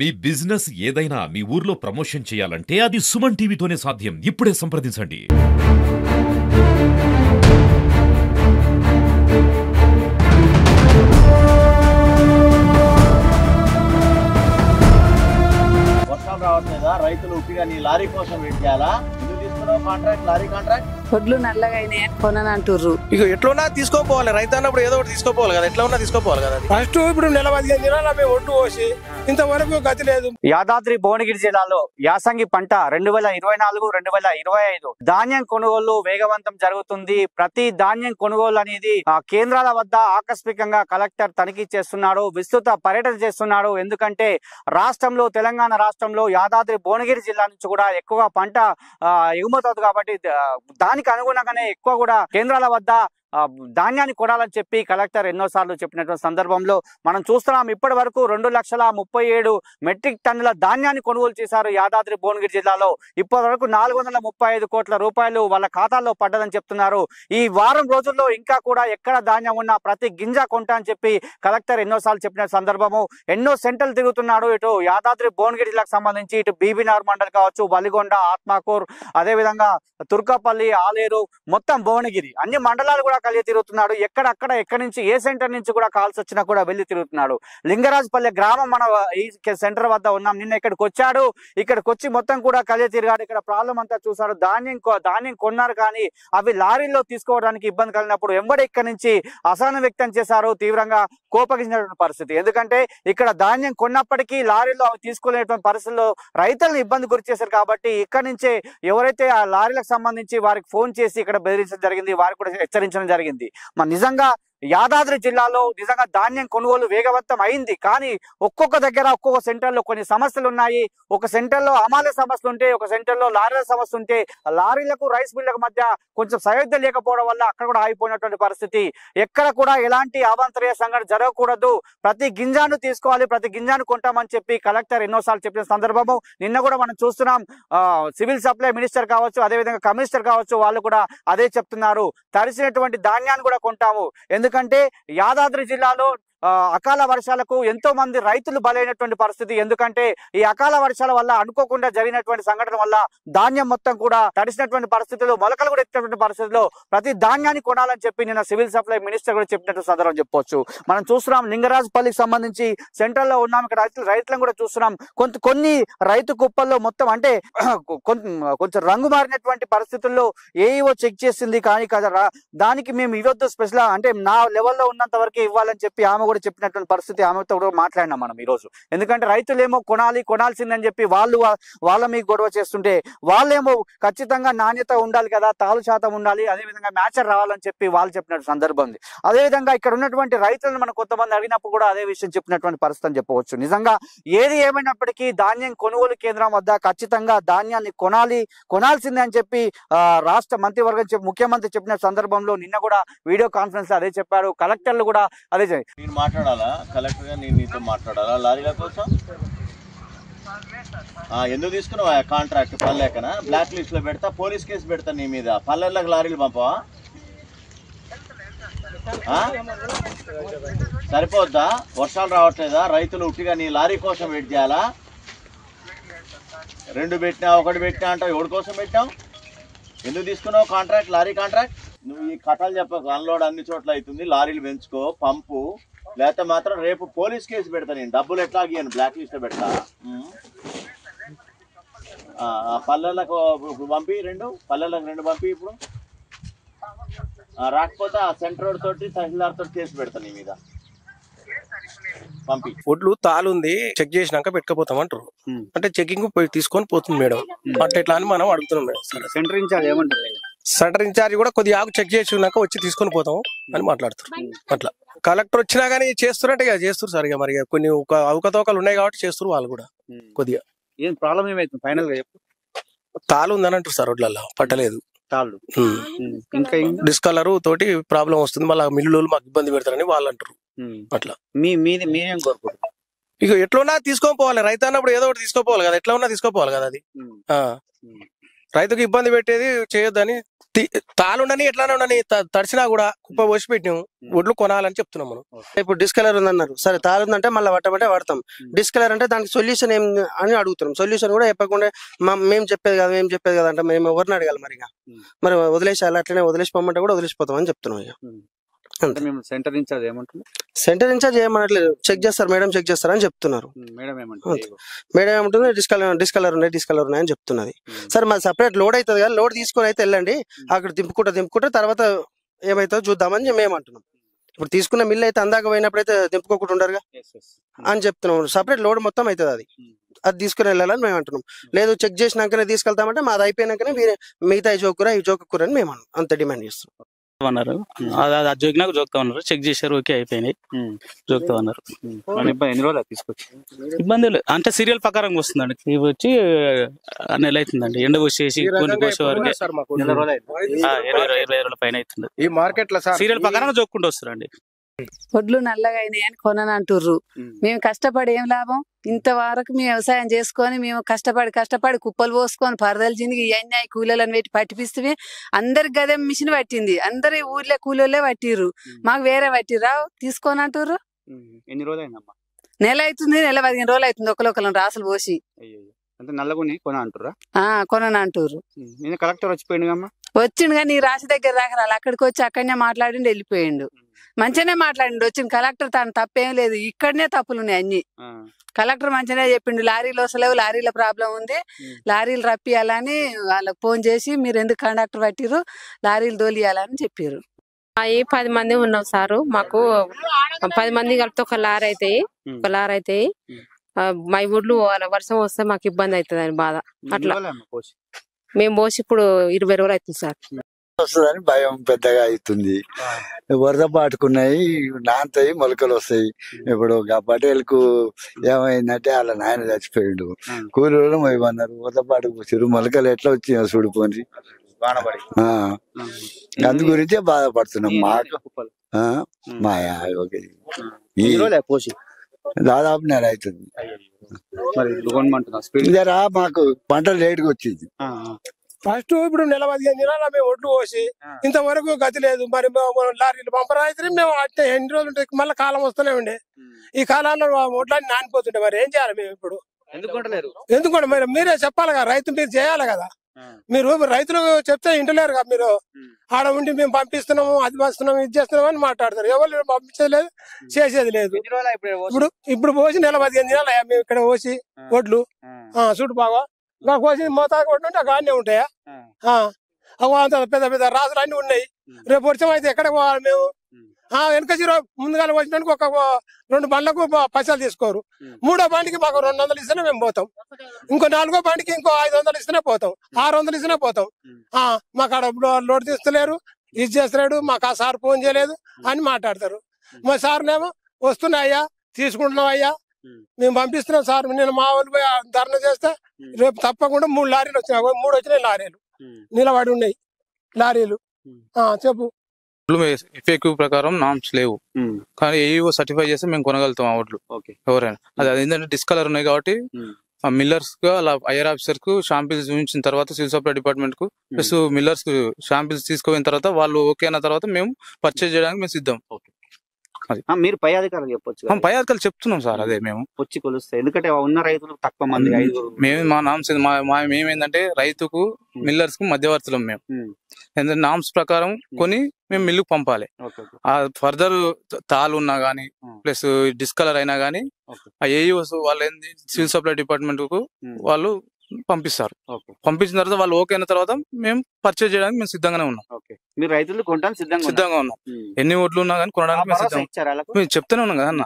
మీ business ఏదైనా మీ ఊర్లో promotion చేయాలంటే అది సుమన్ టీవీతోనే సాధ్యం. ఇప్పుడే సంప్రదించండి. వర్షాలు రావట్లేదా? రైతులు ఉట్టిగా నీ లారీ కోసం వెయిట్ చేయాలా? ఎందుకు తీసుకున్నావు కాంట్రాక్ట్, లారీ కాంట్రాక్ట్? వడ్లు నల్లగా అయినాయి కొననంటుర్రు. ఇక ఎట్లున్నా తీసుకోపోవాలి, రైతు అన్నప్పుడు ఏదో ఒకటి తీసుకోపోవాలి కదా, ఎట్లా ఉన్నా తీసుకోపోవాలి కదా. ఫస్ట్ ఇప్పుడు నెల 15 దినాలు ఒడ్డు పోసి ఇంతవరకు గతి లేదు. యాదాద్రి భువనగిరి జిల్లాలో యాసంగి పంట 2024-2025 ధాన్యం కొనుగోలు వేగవంతం జరుగుతుంది. ప్రతి ధాన్యం కొనుగోలు అనేది కేంద్రాల వద్ద ఆకస్మికంగా కలెక్టర్ తనిఖీ చేస్తున్నాడు, విస్తృత పర్యటన చేస్తున్నాడు. ఎందుకంటే రాష్ట్రంలో, తెలంగాణ రాష్ట్రంలో యాదాద్రి భువనగిరి జిల్లా నుంచి కూడా ఎక్కువ పంట ఎగుమతి అవుతుంది కాబట్టి దానికి అనుగుణంగానే ఎక్కువ కూడా కేంద్రాల వద్ద ధాన్యాన్ని కొనాలని చెప్పి కలెక్టర్ ఎన్నోసార్లు చెప్పినటువంటి సందర్భంలో మనం చూస్తున్నాం. ఇప్పటి వరకు 2,37,000 మెట్రిక్ టన్నుల ధాన్యాన్ని కొనుగోలు చేశారు యాదాద్రి భువనగిరి జిల్లాలో. ఇప్పటి వరకు 435 కోట్ల రూపాయలు వాళ్ళ ఖాతాల్లో పడ్డదని చెప్తున్నారు. ఈ వారం రోజుల్లో ఇంకా కూడా ఎక్కడ ధాన్యం ఉన్నా ప్రతి గింజ కొంటా అని చెప్పి కలెక్టర్ ఎన్నోసార్లు చెప్పిన సందర్భము. ఎన్నో సెంటర్లు తిరుగుతున్నాడు. ఇటు యాదాద్రి భువనగిరి జిల్లాకు సంబంధించి ఇటు బీబీనార్ మండల్ కావచ్చు, వలిగొండ, ఆత్మకూర్, అదేవిధంగా తుర్కపల్లి, ఆలేరు, మొత్తం భువనగిరి అన్ని మండలాలు కూడా కలిగి తిరుగుతున్నాడు. ఎక్కడి నుంచి ఏ సెంటర్ నుంచి కూడా కాల్స్ వచ్చినా కూడా వెళ్ళి తిరుగుతున్నాడు. లింగరాజపల్లె గ్రామం మన ఈ సెంటర్ వద్ద ఉన్నాం. నిన్న ఇక్కడికి వచ్చాడు. ఇక్కడికి వచ్చి మొత్తం కూడా కలిగి తిరిగాడు. ఇక్కడ ప్రాబ్లం అంతా చూశాడు. ధాన్యం కొన్నారు కానీ అవి లారీల్లో తీసుకోవడానికి ఇబ్బంది కలిగినప్పుడు వెంబడి ఇక్కడి నుంచి అసహనం వ్యక్తం చేశారు, తీవ్రంగా కోపగించినటువంటి పరిస్థితి. ఎందుకంటే ఇక్కడ ధాన్యం కొన్నప్పటికీ లారీలో అవి తీసుకోలేనటువంటి పరిస్థితుల్లో రైతులను ఇబ్బంది గురి చేశారు. కాబట్టి ఇక్కడి నుంచే ఎవరైతే ఆ లారీలకు సంబంధించి వారికి ఫోన్ చేసి ఇక్కడ బెదిరించడం జరిగింది, వారికి కూడా హెచ్చరించడం జరిగింది. మరి నిజంగా యాదాద్రి జిల్లాలో నిజంగా ధాన్యం కొనుగోలు వేగవంతం అయింది. కానీ ఒక్కొక్క దగ్గర ఒక్కొక్క సెంటర్లో కొన్ని సమస్యలు ఉన్నాయి. ఒక సెంటర్లో అమాల సమస్యలు ఉంటే, ఒక సెంటర్లో లారీల సమస్య ఉంటే, లారీలకు రైస్ మిల్లకు మధ్య కొంచెం సయోధ్య లేకపోవడం వల్ల అక్కడ కూడా ఆగిపోయినటువంటి పరిస్థితి. ఎక్కడ కూడా ఎలాంటి అవాంతరీయ సంఘటన జరగకూడదు, ప్రతి గింజాను తీసుకోవాలి, ప్రతి గింజాను కొంటామని చెప్పి కలెక్టర్ ఎన్నోసార్లు చెప్పిన సందర్భము నిన్న కూడా మనం చూస్తున్నాం. సివిల్ సప్లై మినిస్టర్ కావచ్చు, అదేవిధంగా కమిషనర్ కావచ్చు, వాళ్ళు కూడా అదే చెప్తున్నారు. తడిసినటువంటి ధాన్యాన్ని కూడా కొంటాము. ఎందుకంటే యాదాద్రి జిల్లాలో అకాల వర్షాలకు ఎంతో మంది రైతులు బలైనటువంటి పరిస్థితి. ఎందుకంటే ఈ అకాల వర్షాల వల్ల అనుకోకుండా జరిగినటువంటి సంఘటన వల్ల ధాన్యం మొత్తం కూడా తడిసినటువంటి పరిస్థితుల్లో, మొలకలు కూడా ఎత్తినటువంటి పరిస్థితుల్లో ప్రతి ధాన్యాన్ని కొనాలని చెప్పి నిన్న సివిల్ సప్లై మినిస్టర్ కూడా చెప్పినట్టు సందర్భం చెప్పొచ్చు. మనం చూస్తున్నాం లింగరాజపల్లికి సంబంధించి సెంట్రల్ లో ఉన్నాం. ఇక్కడ రైతులను కూడా చూస్తున్నాం. కొన్ని రైతు కుప్పల్లో మొత్తం అంటే కొంచెం రంగు మారినటువంటి పరిస్థితుల్లో ఏఈఓ చెక్ చేసింది. కానీ కదా దానికి మేము ఇవ్వద్దు, స్పెషల్ అంటే నా లెవెల్లో ఉన్నంత వరకు ఇవ్వాలని చెప్పి ఆమె కూడా చెప్పినటువంటి పరిస్థితి. ఆమెతో కూడా మాట్లాడినాం మనం ఈ రోజు. ఎందుకంటే రైతులేమో కొనాల్సిందని చెప్పి వాళ్ళ మీకు గొడవ చేస్తుంటే, వాళ్ళేమో ఖచ్చితంగా నాణ్యత ఉండాలి కదా, తాలు శాతం ఉండాలి, అదేవిధంగా మ్యాచర్ రావాలని చెప్పి వాళ్ళు చెప్పినటువంటి సందర్భం ఉంది. అదేవిధంగా ఇక్కడ ఉన్నటువంటి రైతులను మనం కొంతమంది అడిగినప్పుడు కూడా అదే విషయం చెప్పినటువంటి పరిస్థితి అని చెప్పవచ్చు. నిజంగా ఏది ఏమైనప్పటికీ ధాన్యం కొనుగోలు కేంద్రం వద్ద ఖచ్చితంగా ధాన్యాన్ని కొనాల్సిందే అని చెప్పి రాష్ట్ర మంత్రివర్గం ముఖ్యమంత్రి చెప్పిన సందర్భంలో నిన్న కూడా వీడియో కాన్ఫరెన్స్ అదే చెప్పారు. కలెక్టర్లు కూడా అదే నేను మాట్లాడాలా, కలెక్టర్ గా నేను నీతో మాట్లాడాలా లారీల కోసం? ఎందుకు తీసుకున్నావు కాంట్రాక్ట్? పల్లెకనా బ్లాక్ లిస్ట్ లో పెడతా, పోలీస్ కేసు పెడతా నీ మీద. పల్లెలకు లారీలు పంపవా? సరిపోద్దా? వర్షాలు రావట్లేదా? రైతులు ఉట్టిగా నీ లారీ కోసం వెయిట్ చేయాలా? 2 పెట్టినా, 1 పెట్టినా అంటావు. ఎవరి కోసం పెట్టావు? ఎందుకు తీసుకున్నావు కాంట్రాక్ట్, లారీ కాంట్రాక్ట్? నువ్వు ఈ కథలు చెప్పకు. అన్లోడ్ అన్ని చోట్ల అవుతుంది, లారీలు పెంచుకో, పంపు, లేకపోతే మాత్రం రేపు పోలీస్ కేసు పెడతా. నేను డబ్బులు ఎట్లా గీయను, బ్లాక్ లిస్ట్ పెడతా. పల్లెలకు పంపి, 2 పల్లెలకు 2 పంపి. ఇప్పుడు రాకపోతే ఆ సెంటర్ తోటి తహసీల్దార్ తోటి కేసు పెడతా నీ మీద. పంపి. ఒడ్లు తాలుంది, చెక్ చేసినాక పెట్టుకపోతామంటారు. అంటే చెకింగ్ పోయి తీసుకొని పోతుంది మేడం. అంటే ఎట్లా అని మనం అడుగుతున్నాం మేడం. సెంటర్ ఇన్ఛార్జ్ ఏమంటారు? సెంటర్ ఇన్ఛార్జ్ కూడా కొద్దిగా చెక్ చేసినాక వచ్చి తీసుకొని పోతాం అని మాట్లాడుతారు. అట్లా కలెక్టర్ వచ్చినా కానీ చేస్తున్నట్టే చేస్తారు సార్. ఇక మరి కొన్ని అవకతవకలు ఉన్నాయి కాబట్టి చేస్తారు వాళ్ళు కూడా. కొద్దిగా ఏం ప్రాబ్లం ఏమైతుంది ఫైనల్ గా చెప్పు? తాలు ఉందని అంటారు సార్, ఒడ్లల్లో పట్టలేదు. తాళ్ళు ఇంకా డిస్కలర్ తోటి ప్రాబ్లం వస్తుంది, మళ్ళీ మిల్లులు మాకు ఇబ్బంది పెడతారని వాళ్ళు అంటారు. అట్లా మీరేం కోరుకుంటారు? ఇక ఎట్లున్నా తీసుకోపోవాలి, రైతు అన్నప్పుడు ఏదో ఒకటి తీసుకోపోవాలి కదా, ఎట్లా ఉన్నా తీసుకోపోవాలి కదా. అది రైతుకి ఇబ్బంది పెట్టేది చేయొద్దని తాలుండని ఎట్లానే ఉండని తడిసినా కూడా కుప్ప పోసి పెట్టినాం. ఒడ్లు కొనాలని చెప్తున్నాం మనం. ఇప్పుడు డిస్కలర్ ఉందన్నారు, సరే తాగుందంటే మళ్ళీ పట్టమంటే పడతాం. డిస్కలర్ అంటే దానికి సొల్యూషన్ ఏం అని అడుగుతున్నాం. సొల్యూషన్ కూడా చెప్పకుండా మేము చెప్పేది కదా అంటే మేము ఎవరిని అడగాలి మరి వదిలేసాలి, అట్లనే వదిలేసి పోమంటే కూడా వదిలేసిపోతాం అని చెప్తున్నాం. ఇక సెంటర్ ఇన్ఛార్జ్ ఏమంటారు? సెంటర్ ఇన్ఛార్జ్ ఏమనట్లేదు, చెక్ చేస్తారు మేడం, చెక్ చేస్తారు అని చెప్తున్నారు. మేడం ఏమంటుంది, డిస్కలర్ ఉన్నాయి అని చెప్తున్నది. సరే మరి సపరేట్ లోడ్ అవుతుంది కదా, లోడ్ తీసుకొని అయితే వెళ్ళండి, అక్కడ దింపుకుంటే తర్వాత ఏమైతుందో చూద్దామని మేము అంటున్నాం. ఇప్పుడు తీసుకున్న మిల్లు అయితే అందాక పోయినప్పుడు అయితే దింపుకోకుండా ఉండరుగా అని చెప్తున్నాం. సపరేట్ లోడ్ మొత్తం అవుతుంది, అది తీసుకుని వెళ్ళాలని మేము అంటున్నాం. లేదు చెక్ చేసినాకనే తీసుకెళ్తామంటే మాది అయిపోయినాకనే మిగతా ఈ జోకూర అని మేము అంత డిమాండ్ చేస్తున్నాం అన్నారు. అది జోకినాక జోక్తా ఉన్నారు, చెక్ చేశారు, ఓకే అయిపోయినాయి, జోక్తా ఉన్నారు. ఎన్ని రోజులు తీసుకొచ్చి ఇబ్బంది లేదు అంటే సీరియల్ ప్రకారం వస్తుందండి. ఇవి వచ్చి నెల అవుతుందండి, ఎండ వచ్చేసి కొన్ని కోసే వరకు 20 రోజుల పైన అవుతుంది. ఈ మార్కెట్ లో సీరియల్ ప్రకారం జోక్కుంటూ వస్తారండి. ఒడ్లు నల్లగా అయినాయి అని కొనని అంటుర్రు. మేము కష్టపడి ఏం లాభం? ఇంతవరకు మేము వ్యవసాయం చేసుకొని మేము కష్టపడి కుప్పలు పోసుకొని పరదలు చిందికి ఇవన్నీ కూలీలను పెట్టి పట్టిపిస్తే అందరికి గదే మిషన్ పట్టింది, అందరి ఊర్లే కూలీలే పట్టిర్రు, మాకు వేరే పట్టిర్రా తీసుకొని అంటుర్రు. ఎన్ని రోజులు అయిందమ్మా? నెల అవుతుంది, నెల 15 రోజులు అవుతుంది ఒకరిని రాసులు పోసి. అంటే నల్లగుని కొన అంటుర్రా? కొనని అంటుర్రు. నేను కలెక్టర్ వచ్చిపోయిండు వచ్చిండు కానీ రాసి దగ్గర దాకా రాలి, అక్కడికి వచ్చి అక్కడనే మాట్లాడిండు వెళ్ళిపోయిండు. మంచిగానే మాట్లాడిండు, వచ్చింది కలెక్టర్, తను తప్పేం లేదు, ఇక్కడనే తప్పులు ఉన్నాయి అన్ని. కలెక్టర్ మంచిగానే చెప్పిండు, లారీలు వస్తలేవు, లారీల ప్రాబ్లం ఉంది, లారీలు రప్పియాలని వాళ్ళకి ఫోన్ చేసి మీరు ఎందుకు కండక్టర్ పట్టిర్రు, లారీలు తోలియాలని చెప్పారు. 10 మంది ఉన్నాం సారు, మాకు 10 మంది కలిపితే ఒక లారీ అవుతాయి. మా ఊర్లు వర్షం వస్తే మాకు ఇబ్బంది అవుతుంది అని బాధ. అట్లా మేము పోసి ఇప్పుడు 20 రోజులు అవుతుంది సార్. వస్తుందని భయం పెద్దగా అవుతుంది. వరద పాటుకున్నాయి, నాంతాయి, మొలకలు వస్తాయి. ఇప్పుడు పటేల్కు ఏమైందంటే వాళ్ళ నాయన చచ్చిపోయిండు, కూలీలు ఏమన్నారు, వరద పాటుకు వచ్చారు, మొలకలు ఎట్లా వచ్చినాయో చూడుకోండి. అందు గురించే బాధపడుతున్నాం. మాకు మాయా దాదాపు నెల అవుతుంది. ఇదరా మాకు పంట లేటుగా వచ్చింది. ఫస్ట్ ఇప్పుడు నెల 15 దినాల మేము ఒడ్లు పోసి ఇంతవరకు గతి లేదు. మరి లారీలు పంపరా అయితే మేము అంటే ఎన్ని రోజులు ఉంటాయి, మళ్ళీ కాలం వస్తూనే ఉండే. ఈ కాలంలో ఒడ్లన్నీ నానిపోతుంటే మరి ఏం చేయాలి మేము ఇప్పుడు? ఎందుకంటే మరి మీరే చెప్పాలి కదా, రైతు మీరు చేయాలి కదా. మీరు రైతులు చెప్తే ఇంటలేరు కదా, మీరు ఆడ ఉండి మేము పంపిస్తున్నాము, అది పంపిస్తున్నాము, ఇది చేస్తున్నాము అని మాట్లాడతారు. ఎవరు పంపించేది లేదు, చేసేది లేదు. ఇప్పుడు పోసి నెల 15 దినాలు మేము ఇక్కడ పోసి ఒడ్లు చూడు బాగా కోసి మోతాదు కొట్టుంటే గానే ఉంటాయా? అంత పెద్ద పెద్ద రాసులు అన్ని ఉన్నాయి. రేపు వర్షం అయితే ఎక్కడికి పోవాలి మేము? వెనక జీరో ముందుగా వచ్చినానికి ఒక 2 బండ్లకు పైసలు తీసుకోరు. 3వ బండికి మాకు 200 ఇస్తేనే మేము పోతాం. ఇంకో 4వ బండికి ఇంకో 500 ఇస్తేనే పోతాం, 600 ఇస్తేనే పోతాం. మాకు ఆడ లోడ్ తీస్తలేరు, ఇది చేస్తలేడు, మాకు ఆ సార్ ఫోన్ చేయలేదు అని మాట్లాడతారు. మా సార్నేమో వస్తున్నాయ్యా, తీసుకుంటున్నాం అయ్యా, మేము పంపిస్తున్నాం సార్. నేను మా వాళ్ళు పోయి ధర్నా చేస్తే రేపు తప్పకుండా 3 లారీలు వచ్చినాయి, 3 వచ్చినాయి లారీలు నిలబడి ఉన్నాయి లారీలు. చెప్పు. ఎఫ్ఏక్యూ ప్రకారం నామ్స్ లేవు, కానీ ఏఈఓ సర్టిఫై చేస్తే మేము కొనగలుగుతాం ఆ ఓట్లు ఎవరైనా. అది ఏంటంటే డిస్కలర్ ఉన్నాయి కాబట్టి మిల్లర్స్ గా అలా ఐఆర్ ఆఫీసర్ కు షాంపిల్స్ చూపించిన తర్వాత సివిల్ సప్లై డిపార్ట్మెంట్ కు ప్లస్ మిల్లర్స్ కు షాంపిల్స్ తీసుకుపోయిన తర్వాత వాళ్ళు ఓకే అయిన తర్వాత మేము పర్చేజ్ చేయడానికి మేము సిద్ధం. మీరు పై అధికారులు చెప్పొచ్చు. పై అధికారులు చెప్తున్నాం సార్, అదే మేము వచ్చి కొలుస్తాయి. ఎందుకంటే ఉన్న రైతులు తక్కువ మంది, మేము మా నామ్స్ మేమేందంటే రైతుకు మిల్లర్స్ కు మధ్యవర్తులం మేము. ఎందుకంటే నామ్స్ ప్రకారం కొని మేము మిల్లుకు పంపాలి. ఆ ఫర్దర్ తాలు ఉన్నా గానీ ప్లస్ డిస్కలర్ అయినా గానీ ఆ ఏఈఓస్ వాళ్ళు ఏంది సివిల్ సప్లై డిపార్ట్మెంట్ కు వాళ్ళు పంపిస్తారు. పంపించిన తర్వాత వాళ్ళు ఓకే అయిన తర్వాత మేము పర్చేజ్ చేయడానికి మేము సిద్ధంగానే ఉన్నాం. మీరు రైతులు కొనడానికి సిద్ధంగా ఉన్నాం. ఎన్ని ఓట్లు ఉన్నా కానీ కొనడానికి మేము సిద్ధం. మేము చెప్తూనే ఉన్నాం కదా అన్న.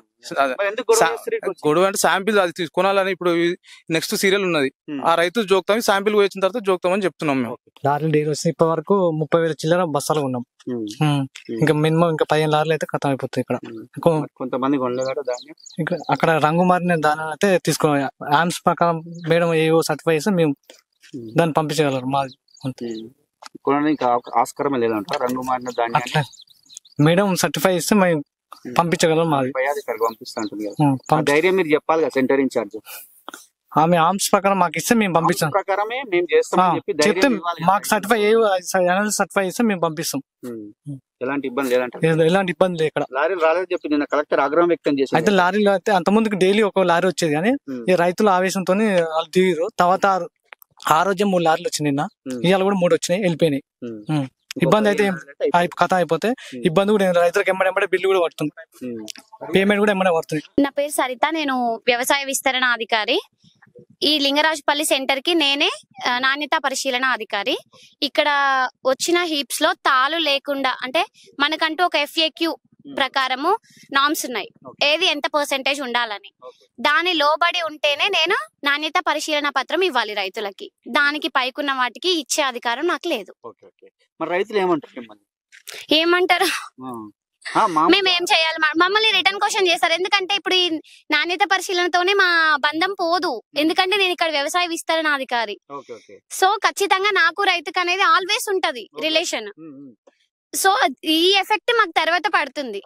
గొడవ అంటే శాంపిల్ అది కొనాలని ఇప్పుడు నెక్స్ట్ సీరియల్ ఉన్నది, ఆ రైతు జోక్తాం, శాంపిల్ వచ్చిన తర్వాత జోక్తామని చెప్తున్నాం మేము. లారీలు డైలీ వచ్చి ఇప్పటి వరకు 30,000 చిల్లర బస్సాలు ఉన్నాం. ఇంకా మినిమం ఇంకా 15 లారీలు అయితే ఖతం అయిపోతాయి. ఇక్కడ కొంతమంది అక్కడ రంగు మారిన దాని అయితే తీసుకో ఆమ్స్ ప్రకారం మేడం ఏవో సర్టిఫై చేస్తే మేము దాన్ని పంపించగలరు. మాది ఆస్కారమే లేదంట, రంగు మారిన దాన్ని మేడం సర్టిఫై చేస్తే మేము పంపించగలం. మాది పంపిస్తా ఉంటుంది. ధైర్యం మీరు చెప్పాలి కదా సెంటర్ ఇన్ఛార్జ్. ఆమె ఆర్మ్స్ ప్రకారం మాకు ఇస్తే మేము పంపిస్తాం. ప్రకారమే మేము చేస్తామని చెప్పి చెప్తే ధైర్యం ఇవ్వాలి. మాకు సర్టిఫై సర్టిఫై ఇస్తే మేము పంపిస్తాం. ఎలాంటి ఇబ్బంది లేదంటే ఎలాంటి ఇబ్బంది లేదు ఇక్కడ. లారీలు రాలేదు చెప్పి నిన్న కలెక్టర్ ఆగ్రహం వ్యక్తం చేసి అయితే లారీలో అయితే అంత ముందుకు డైలీ ఒక లారీ వచ్చేది కానీ ఈ రైతుల ఆవేశంతో వాళ్ళు దిగారు. తర్వాత ఆ రోజే 3 లారీలు వచ్చినాయి. నిన్న ఇవాళ కూడా 3 వచ్చినాయి, వెళ్ళిపోయినాయి. ఇబ్బంది అయితే కథ అయిపోతే ఇబ్బంది కూడా రైతులకు ఎమ్మడే బిల్లు కూడా పడుతుంది, పేమెంట్ కూడా ఎమ్మడే పడుతుంది. నా పేరు సరిత, నేను వ్యవసాయ విస్తరణ అధికారి. ఈ లింగరాజుపల్లి సెంటర్ కి నేనే నాణ్యత పరిశీలన అధికారి. ఇక్కడ వచ్చిన హీప్స్ లో తాళు లేకుండా, అంటే మనకంటూ ఒక FAQ ప్రకారము నామ్స్ ఉన్నాయి, ఏది ఎంత పర్సెంటేజ్ ఉండాలని. దాని లోబడి ఉంటేనే నేను నాణ్యత పరిశీలన పత్రం ఇవ్వాలి రైతులకి. దానికి పైకున్న వాటికి ఇచ్చే అధికారం నాకు లేదు. మరి రైతులు ఏమంటారు మేము ఏం చేయాలి? మమ్మల్ని రిటర్న్ క్వశ్చన్ చేస్తారు. ఎందుకంటే ఇప్పుడు ఈ నాణ్యత పరిశీలనతోనే మా బంధం పోదు. ఎందుకంటే నేను ఇక్కడ వ్యవసాయ విస్తరణ అధికారి. సో ఖచ్చితంగా నాకు రైతుకు అనేది ఆల్వేస్ ఉంటది రిలేషన్. సో ఈ ఎఫెక్ట్ మాకు తర్వాత పడుతుంది.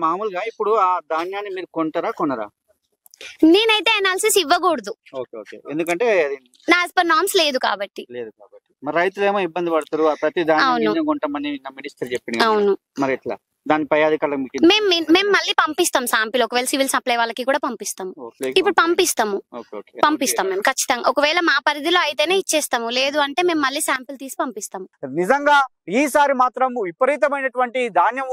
మామూలుగా ఇప్పుడు ఆ ధాన్యాన్ని మీరు కొనరా? నేనైతే అనాలిసిస్ ఇవ్వకూడదు, ఎందుకంటే యాజ్ పర్ నామ్స్ లేదు కాబట్టి. మరి రైతులు ఏమో ఇబ్బంది పడతారు, ప్రతి ధాన్యం కొంటామని మినిస్టర్ చెప్పింది. అవును, మరి ఎట్లా దాని పై అధికారులకు మేము మళ్ళీ పంపిస్తాం శాంపిల్. ఒకవేళ సివిల్ సప్లై వాళ్ళకి కూడా పంపిస్తాము. ఇప్పుడు పంపిస్తాం మేము ఖచ్చితంగా. ఒకవేళ మా పరిధిలో అయితేనే ఇచ్చేస్తాము, లేదు అంటే మేము మళ్ళీ శాంపిల్ తీసి పంపిస్తాము. నిజంగా ఈసారి మాత్రం విపరీతమైనటువంటి ధాన్యం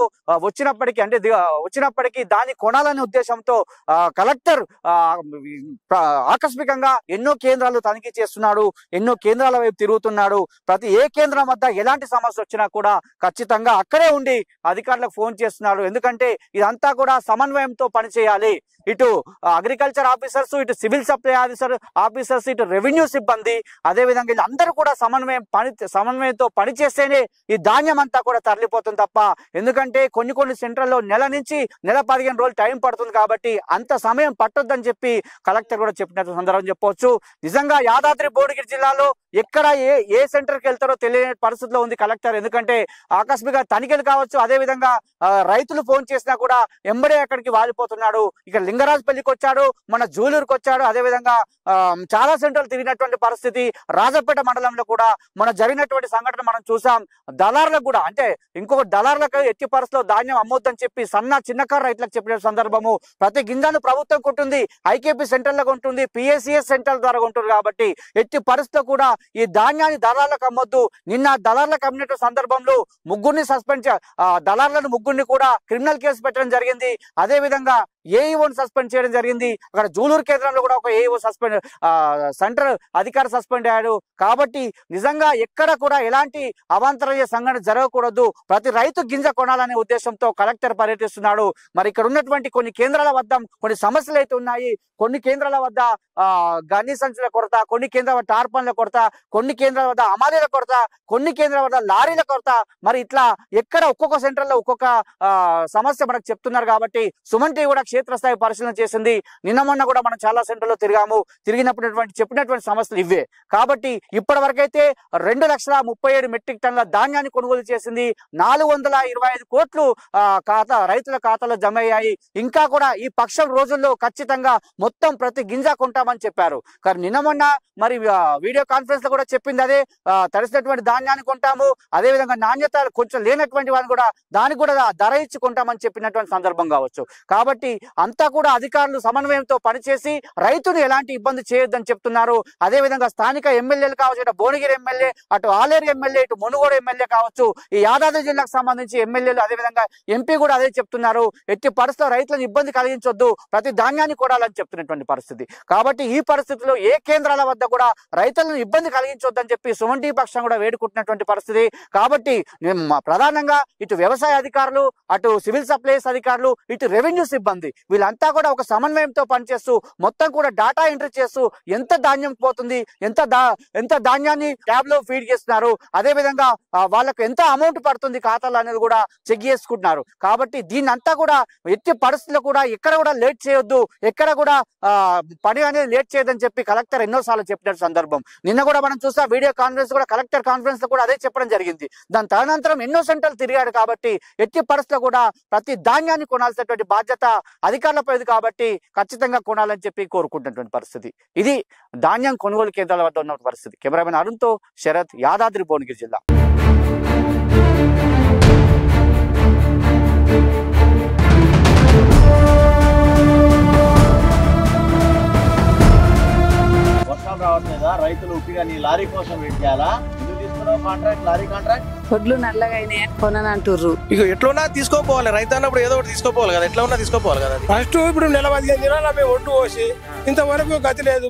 వచ్చినప్పటికీ దాన్ని కొనాలనే ఉద్దేశంతో కలెక్టర్ ఆకస్మికంగా ఎన్నో కేంద్రాలు తనిఖీ చేస్తున్నాడు, ఎన్నో కేంద్రాల వైపు తిరుగుతున్నాడు. ప్రతి ఏ కేంద్రం వద్ద ఎలాంటి సమస్య వచ్చినా కూడా ఖచ్చితంగా అక్కడే ఉండి అధికారులకు ఫోన్ చేస్తున్నాడు. ఎందుకంటే ఇదంతా కూడా సమన్వయంతో పనిచేయాలి. ఇటు అగ్రికల్చర్ ఆఫీసర్స్, ఇటు సివిల్ సప్లై ఆఫీసర్స్, ఇటు రెవెన్యూ సిబ్బంది, అదే విధంగా వీళ్ళందరూ కూడా సమన్వయంతో పనిచేస్తేనే ఈ ధాన్యం అంతా కూడా తరలిపోతుంది తప్ప. ఎందుకంటే కొన్ని సెంటర్లో నెల నుంచి 15 రోజులు టైం పడుతుంది కాబట్టి అంత సమయం పట్టొద్దని చెప్పి కలెక్టర్ కూడా చెప్పినట్టు సందర్భం చెప్పవచ్చు. నిజంగా యాదాద్రి భువనగిరి జిల్లాలో ఎక్కడ ఏ సెంటర్కి వెళ్తారో తెలియని పరిస్థితిలో ఉంది కలెక్టర్. ఎందుకంటే ఆకస్మిక తనిఖీలు కావచ్చు, అదే విధంగా రైతులు ఫోన్ చేసినా కూడా ఎంబడే అక్కడికి వాలిపోతున్నాడు. ఇక్కడ లింగరాజుపల్లికి వచ్చాడు, మన జూలూరుకి వచ్చాడు, అదే విధంగా చాలా సెంటర్లు తిరిగినటువంటి పరిస్థితి. రాజపేట మండలంలో కూడా మన జరిగినటువంటి సంఘటన మనం చూసాం. దళారులకు కూడా, అంటే ఇంకొక దళారులకు ఎట్టి పరిస్థితిలో ధాన్యం అమ్మొద్దని చెప్పి చిన్నకారు రైతులకు చెప్పిన సందర్భము. ప్రతి గింజను ప్రభుత్వం కొంటుంది, ఐకేపీ సెంటర్లకు ఉంటుంది, PACS సెంటర్ ద్వారా ఉంటుంది. కాబట్టి ఎట్టి పరిస్థితిలో కూడా ఈ ధాన్యాన్ని దళారులకు అమ్మొద్దు. నిన్న దళారులకు అమ్మినట్టు సందర్భంలో దళారులను ముగ్గురిని కూడా క్రిమినల్ కేసు పెట్టడం జరిగింది. అదే విధంగా AEOని సస్పెండ్ చేయడం జరిగింది. అక్కడ జూలూరు కేంద్రంలో కూడా ఒక AEO సెంటర్ అధికారి సస్పెండ్ అయ్యాడు. కాబట్టి నిజంగా ఎక్కడ కూడా ఎలాంటి అవాంతరయ్యే సంఘటన జరగకూడదు, ప్రతి రైతు గింజ కొనాలనే ఉద్దేశంతో కలెక్టర్ పర్యటిస్తున్నాడు. మరి ఇక్కడ ఉన్నటువంటి కొన్ని కేంద్రాల వద్ద కొన్ని సమస్యలు అయితే ఉన్నాయి. కొన్ని కేంద్రాల వద్ద గన్ని సంచుల కొరత, కొన్ని కేంద్రాల వద్ద టార్పన్ల కొరత, కొన్ని కేంద్రాల వద్ద అమాలీల కొరత, కొన్ని కేంద్రాల వద్ద లారీల కొరత. మరి ఇట్లా ఎక్కడ ఒక్కొక్క సెంటర్లో ఒక్కొక్క సమస్య మనకు చెప్తున్నారు. కాబట్టి సుమన్ టీవీ కూడా క్షేత్రస్థాయి పరిశీలన చేసింది. నిన్న మొన్న కూడా మనం చాలా సెంటర్లో తిరిగినప్పుడు చెప్పినటువంటి సమస్యలు ఇవే. కాబట్టి ఇప్పటి వరకైతే 2,37,000 మెట్రిక్ టన్నుల ధాన్యాన్ని కొనుగోలు చేసింది. 425 కోట్లు రైతుల ఖాతాలో జమ అయ్యాయి. ఇంకా కూడా ఈ పక్షం రోజుల్లో ఖచ్చితంగా మొత్తం ప్రతి గింజ కొంటామని చెప్పారు. కానీ నిన్న మొన్న మరి వీడియో కాన్ఫరెన్స్ లో కూడా చెప్పింది అదే, తడిసినటువంటి ధాన్యాన్ని కొంటాము, అదే విధంగా నాణ్యత కొంచెం లేనటువంటి వాడిని కూడా దానికి కూడా ధర ఇచ్చి కొంటామని చెప్పినటువంటి సందర్భం కావచ్చు. కాబట్టి అంతా కూడా అధికారులు సమన్వయంతో పనిచేసి రైతులు ఎలాంటి ఇబ్బంది చేయొద్దని చెప్తున్నారు. అదే విధంగా స్థానిక ఎమ్మెల్యేలు కావచ్చు, ఇటు భువనగిరి ఎమ్మెల్యే, అటు ఆలేరు ఎమ్మెల్యే, ఇటు మునుగోడు ఎమ్మెల్యే కావచ్చు, ఈ యాదాద్రి జిల్లాకు సంబంధించి ఎమ్మెల్యేలు, అదే విధంగా MP కూడా అదే చెప్తున్నారు. ఎట్టి పరిస్థితుల్లో రైతులను ఇబ్బంది కలిగించొద్దు, ప్రతి ధాన్యాన్ని కొనాలని చెప్తున్నటువంటి పరిస్థితి. కాబట్టి ఈ పరిస్థితిలో ఏ కేంద్రాల వద్ద కూడా రైతులను ఇబ్బంది కలిగించొద్దని చెప్పి సుమన్ టీవీ పక్షం కూడా వేడుకుంటున్నటువంటి పరిస్థితి. కాబట్టి ప్రధానంగా ఇటు వ్యవసాయ అధికారులు, అటు సివిల్ సప్లైస్ అధికారులు, ఇటు రెవెన్యూ సిబ్బంది వీళ్ళంతా కూడా ఒక సమన్వయంతో పనిచేస్తూ మొత్తం కూడా డాటా ఎంట్రీ చేస్తూ ఎంత ధాన్యం పోతుంది, ఎంత ధాన్యాన్ని ట్యాబ్ లో ఫీడ్ చేస్తున్నారు, అదే విధంగా వాళ్ళకు ఎంత అమౌంట్ పడుతుంది ఖాతాలు అనేది కూడా చెక్ చేసుకుంటున్నారు. కాబట్టి దీన్ని అంతా కూడా ఎట్టి పరిస్థితుల్లో కూడా ఎక్కడ కూడా లేట్ చేయొద్దు, ఎక్కడ కూడా పని అనేది లేట్ చేయదని చెప్పి కలెక్టర్ ఎన్నోసార్లు చెప్పిన సందర్భం. నిన్న కూడా మనం చూసా వీడియో కాన్ఫరెన్స్ కూడా, కలెక్టర్ కాన్ఫరెన్స్ లో కూడా అదే చెప్పడం జరిగింది. దాని తదనంతరం ఎన్నో సెంటర్లు తిరిగాడు. కాబట్టి ఎట్టి పరిస్థితుల్లో కూడా ప్రతి ధాన్యాన్ని కొనాల్సినటువంటి బాధ్యత అధికారులపై ఉంది కాబట్టి ఖచ్చితంగా కొనాలని చెప్పి కోరుకుంటున్నటువంటి పరిస్థితి. ఇది ధాన్యం కొనుగోలు కేంద్రాల వద్ద ఉన్న పరిస్థితి. కెమెరామెన్ అరుణ్తో శరత్, యాదాద్రి భువనగిరి జిల్లా. వర్షం రావట్లేదా? రైతులు ఉట్టిగా నీ లారీ కోసం వెయిట్ చేయాలా? ఎందుకు తీసుకున్నావు కాంట్రాక్ట్, లారీ కాంట్రాక్ట్? వడ్లు నల్లగా అయినాయి కొనని అంటుర్రు. ఇక ఎట్లా తీసుకోపోవాలి, రైతు అన్నప్పుడు ఏదో ఒకటి తీసుకోపోవాలి కదా, ఎట్లా ఉన్నా తీసుకోపోవాలి కదా. ఫస్ట్ ఇప్పుడు నెల 15 దినాలు మేము ఒడ్డు పోసి ఇంతవరకు గతి లేదు.